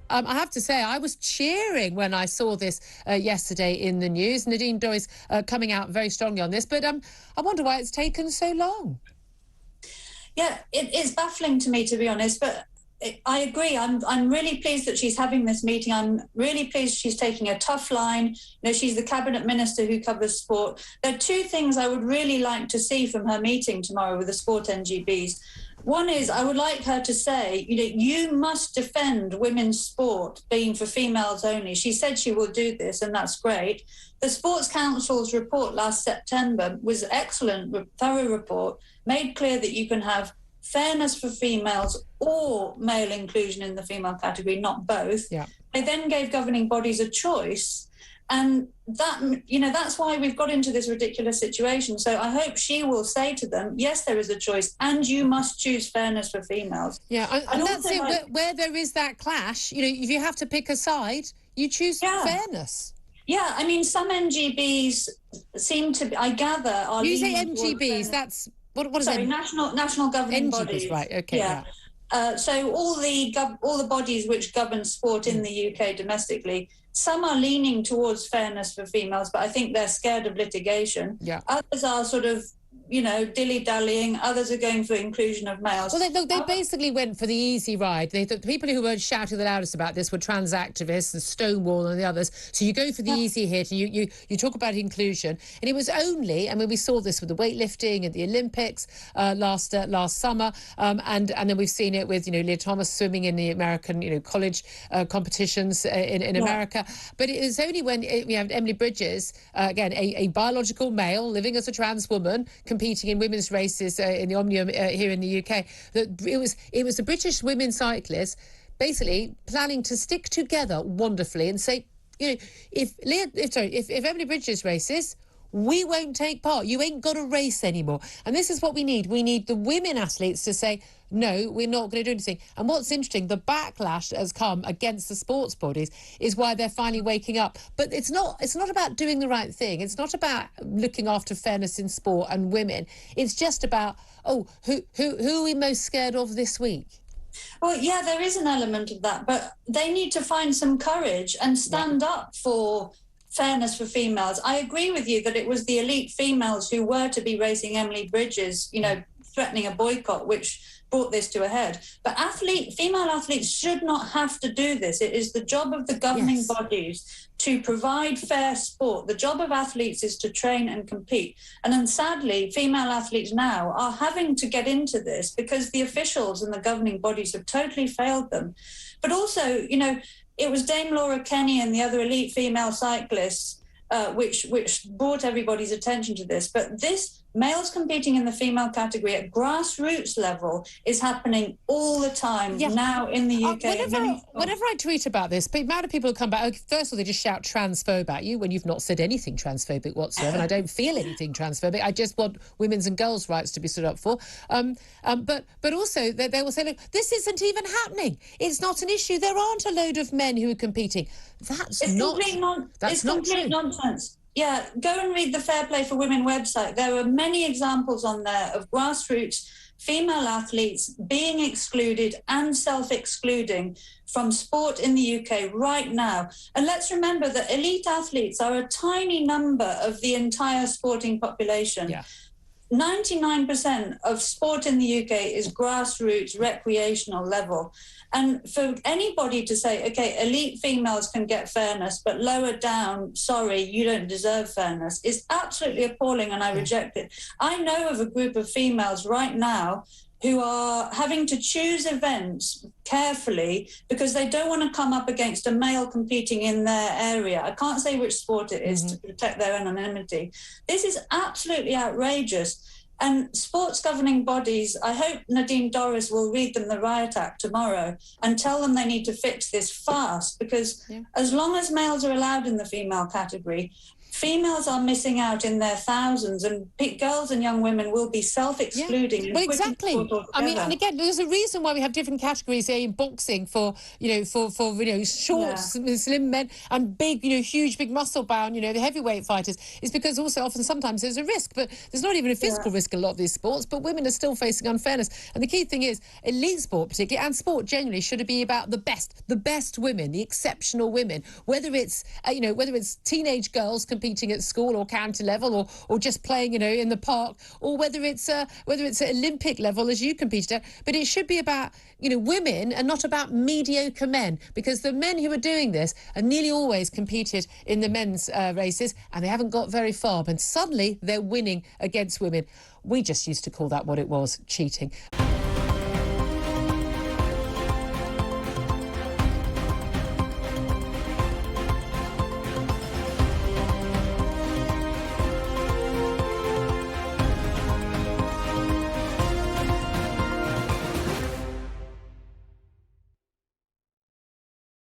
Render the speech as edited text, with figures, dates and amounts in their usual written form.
I have to say, I was cheering when I saw this yesterday in the news. Nadine Dorries coming out very strongly on this, but I wonder why it's taken so long. Yeah, it is baffling to me, to be honest, but I agree. I'm really pleased that she's having this meeting. I'm really pleased she's taking a tough line. You know, she's the cabinet minister who covers sport. There are two things I would really like to see from her meeting tomorrow with the sport NGBs. One is I would like her to say, you know, you must defend women's sport being for females only. She said she will do this, and that's great. The Sports Council's report last September was an excellent, thorough report, made clear that you can have fairness for females or male inclusion in the female category, not both. Yeah. They then gave governing bodies a choice. And that, you know, that's why we've got into this ridiculous situation. So I hope she will say to them, yes, there is a choice, and you must choose fairness for females. Yeah, and that's it. Where there is that clash, you know, if you have to pick a side, you choose fairness. Yeah, I mean, some NGBs seem to, I gather, are... You say NGBs, that's... What is Sorry, national governing bodies. Right, okay, yeah. So all the bodies which govern sport in the UK domestically, some are leaning towards fairness for females, but I think they're scared of litigation. Yeah. Others are sort of, you know, dilly-dallying. Others are going for inclusion of males. Well, they basically went for the easy ride. The people who were shouting the loudest about this were trans activists and Stonewall and the others. So you go for the easy hit and you talk about inclusion. And it was only, I mean, we saw this with the weightlifting at the Olympics last summer, and then we've seen it with, you know, Leah Thomas swimming in the American, you know, college competitions in America. But it was only when we have Emily Bridges, again, a biological male living as a trans woman, competing in women's races in the Omnium here in the UK, that it was the British women cyclists basically planning to stick together wonderfully and say, you know, if Emily Bridges races, we won't take part. You ain't got a race anymore. And this is what we need. We need the women athletes to say, no, we're not going to do anything. And what's interesting, the backlash that has come against the sports bodies is why they're finally waking up. But it's not about doing the right thing. It's not about looking after fairness in sport and women. It's just about, who are we most scared of this week? Well, yeah, there is an element of that, but they need to find some courage and stand up for fairness for females. I agree with you that it was the elite females who were to be racing Emily Bridges, you know, threatening a boycott, which brought this to a head. But female athletes should not have to do this. It is the job of the governing bodies to provide fair sport. The job of athletes is to train and compete. And then sadly, female athletes now are having to get into this because the officials and the governing bodies have totally failed them. But also, you know, it was Dame Laura Kenny and the other elite female cyclists which brought everybody's attention to this. But this, males competing in the female category at grassroots level, is happening all the time now in the UK. Whenever I tweet about this, the amount of people who come back, first of all, they just shout transphobe at you when you've not said anything transphobic whatsoever, and I don't feel anything transphobic. I just want women's and girls' rights to be stood up for. But also, they will say, look, this isn't even happening. It's not an issue. There aren't a load of men who are competing. That's complete nonsense. Yeah, go and read the Fair Play for Women website. There are many examples on there of grassroots female athletes being excluded and self-excluding from sport in the UK right now. And let's remember that elite athletes are a tiny number of the entire sporting population. Yeah. 99% of sport in the UK is grassroots, recreational level. And for anybody to say, OK, elite females can get fairness, but lower down, sorry, you don't deserve fairness, is absolutely appalling, and I reject it. I know of a group of females right now who are having to choose events carefully because they don't want to come up against a male competing in their area. I can't say which sport it is to protect their anonymity. This is absolutely outrageous. And sports governing bodies, I hope Nadine Dorries will read them the Riot Act tomorrow and tell them they need to fix this fast, because as long as males are allowed in the female category, females are missing out in their thousands, and girls and young women will be self-excluding. Yeah. Well, exactly. I mean, and again, there's a reason why we have different categories, say, in boxing for short, slim men and big, huge, big muscle-bound, the heavyweight fighters. It's because also often sometimes there's a risk, but there's not even a physical risk in a lot of these sports, but women are still facing unfairness. And the key thing is, elite sport particularly, and sport generally, should be about the best women, the exceptional women, whether it's, whether it's teenage girls competing at school or county level or just playing, in the park, or whether it's at Olympic level as you competed at. But it should be about, women and not about mediocre men, because the men who are doing this are nearly always competed in the men's races and they haven't got very far. And suddenly they're winning against women. We just used to call that what it was, cheating.